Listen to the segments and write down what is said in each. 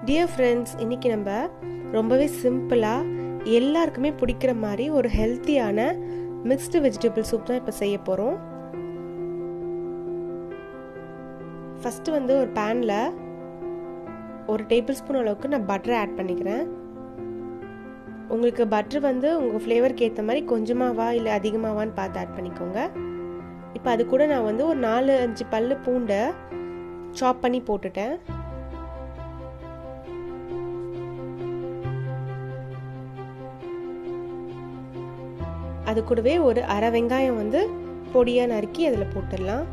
Dear friends, இன்றைக்கி நம்ம ரொம்பவே சிம்பிளாக எல்லாருக்குமே பிடிக்கிற மாதிரி ஒரு ஹெல்த்தியான மிக்ஸ்டு வெஜிடபிள் சூப் தான் இப்போ செய்ய போகிறோம். ஃபஸ்ட்டு ஒரு பேனில் ஒரு டேபிள் ஸ்பூன் அளவுக்கு நான் பட்டரை ஆட் பண்ணிக்கிறேன். உங்களுக்கு பட்டர் உங்கள் ஃப்ளேவருக்கு ஏற்ற மாதிரி கொஞ்சமாவா இல்லை அதிகமாவான்னு பார்த்து ஆட் பண்ணிக்கோங்க. இப்போ அது கூட நான் ஒரு 4-5 பல்லு பூண்டை சாப் பண்ணி போட்டுட்டேன். அது கூடவே ஒரு அரை வெங்காயம் பொடியாக நறுக்கி அதில் போட்டுடலாம்.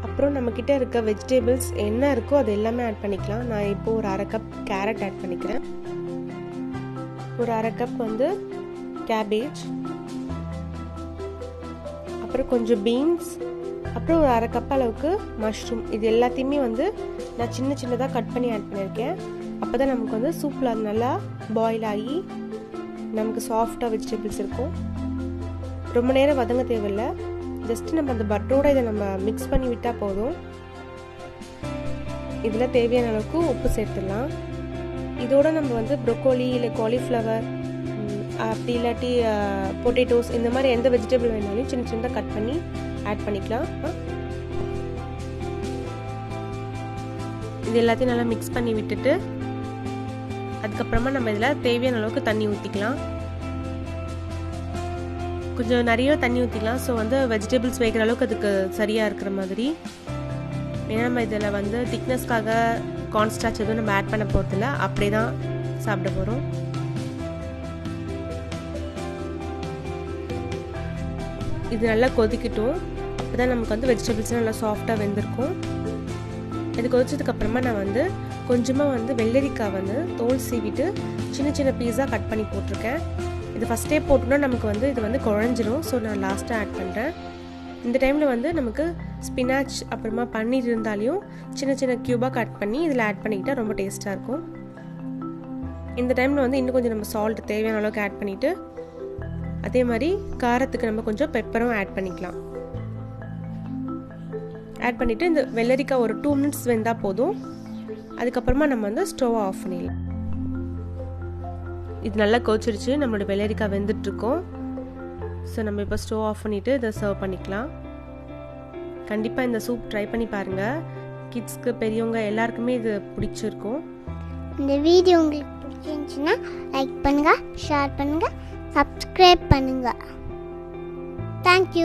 அப்புறம் நம்மக்கிட்ட இருக்க வெஜிடபிள்ஸ் என்ன இருக்கோ அது எல்லாமே ஆட் பண்ணிக்கலாம். நான் இப்போ ஒரு அரை கப் கேரட் ஆட் பண்ணிக்கிறேன். ஒரு அரை கப் கேபேஜ், அப்புறம் கொஞ்சம் பீன்ஸ், அப்புறம் ஒரு அரை கப் அளவுக்கு மஷ்ரூம். இது எல்லாத்தையுமே நான் சின்ன சின்னதாக கட் பண்ணி ஆட் பண்ணியிருக்கேன். அப்போ தான் நமக்கு சூப்பில் அது நல்லா பாயில் ஆகி நமக்கு சாஃப்டாக வெஜிடபிள்ஸ் இருக்கும். ரொம்ப நேரம் வதங்க தேவையில்லை. ஜஸ்ட் நம்ம அந்த பட்டரோட இதை நம்ம மிக்ஸ் பண்ணி விட்டால் போதும். இதில் தேவையான அளவுக்கு உப்பு சேர்த்துடலாம். இதோட நம்ம ப்ரொக்கோலி இல்லை காலிஃப்ளவர் அப்படி இல்லாட்டி பொட்டேட்டோஸ் இந்த மாதிரி எந்த வெஜிடபிள் வேணாலும் சின்ன சின்னதாக கட் பண்ணி ஆட் பண்ணிக்கலாம். இது எல்லாத்தையும் நல்லா மிக்ஸ் பண்ணி விட்டுட்டு அதுக்கப்புறமா நம்ம இதில் தேவையான அளவுக்கு தண்ணி ஊற்றிக்கலாம். கொஞ்சம் நிறைய தண்ணி ஊற்றிக்கலாம். ஸோ வெஜிடபிள்ஸ் வேகிற அளவுக்கு அதுக்கு சரியாக இருக்கிற மாதிரி. ஏன்னா நம்ம இதில் திக்னஸ்க்காக கார்ன்ஸ்டார்ச் எதுவும் நம்ம ஆட் பண்ண போகிறதில்ல, அப்படியே தான் சாப்பிட போகிறோம். இது நல்லா கொதிக்கட்டும். அப்போ தான் நமக்கு வெஜிடபிள்ஸ் நல்லா சாஃப்டாக வெந்திருக்கும். இது கொதிச்சதுக்கப்புறமா நான் கொஞ்சமாக வெள்ளரிக்காய் தோல் சீவிட்டு சின்ன சின்ன பீஸாக கட் பண்ணி போட்டிருக்கேன். இது ஃபஸ்ட்டே போட்டோன்னா நமக்கு இது குழஞ்சிரும். ஸோ நான் லாஸ்ட்டாக ஆட் பண்ணுறேன். இந்த டைமில் நமக்கு ஸ்பினாச் அப்புறமா பன்னீர் இருந்தாலையும் சின்ன சின்ன க்யூபாக கட் பண்ணி இதில் ஆட் பண்ணிக்கிட்டால் ரொம்ப டேஸ்ட்டாக இருக்கும். இந்த டைமில் இன்னும் கொஞ்சம் நம்ம சால்ட் தேவையான அளவுக்கு ஆட் பண்ணிவிட்டு அதே மாதிரி காரத்துக்கு நம்ம கொஞ்சம் பெப்பரும் ஆட் பண்ணிக்கலாம். ஆட் பண்ணிவிட்டு இந்த வெள்ளரிக்காய் ஒரு 2 மினிட்ஸ் வெந்தால் போதும். அதுக்கப்புறமா நம்ம ஸ்டவ்வை ஆஃப் பண்ணிடலாம். இது நல்லா கொதிச்சிருச்சு. நம்மளோட வெள்ளரிக்காய் வெந்துட்டுருக்கோம். ஸோ நம்ம இப்போ ஸ்டவ் ஆஃப் பண்ணிவிட்டு இதை சர்வ் பண்ணிக்கலாம். கண்டிப்பாக இந்த சூப் ட்ரை பண்ணி பாருங்கள். கிட்ஸ்க்கு பெரியவங்க எல்லாருக்குமே இது பிடிச்சிருக்கும். இந்த வீடியோ உங்களுக்கு பிடிச்சிருந்துச்சுன்னா லைக் பண்ணுங்கள், ஷேர் பண்ணுங்கள், சப்ஸ்கிரைப் பண்ணுங்கள். தேங்க்யூ.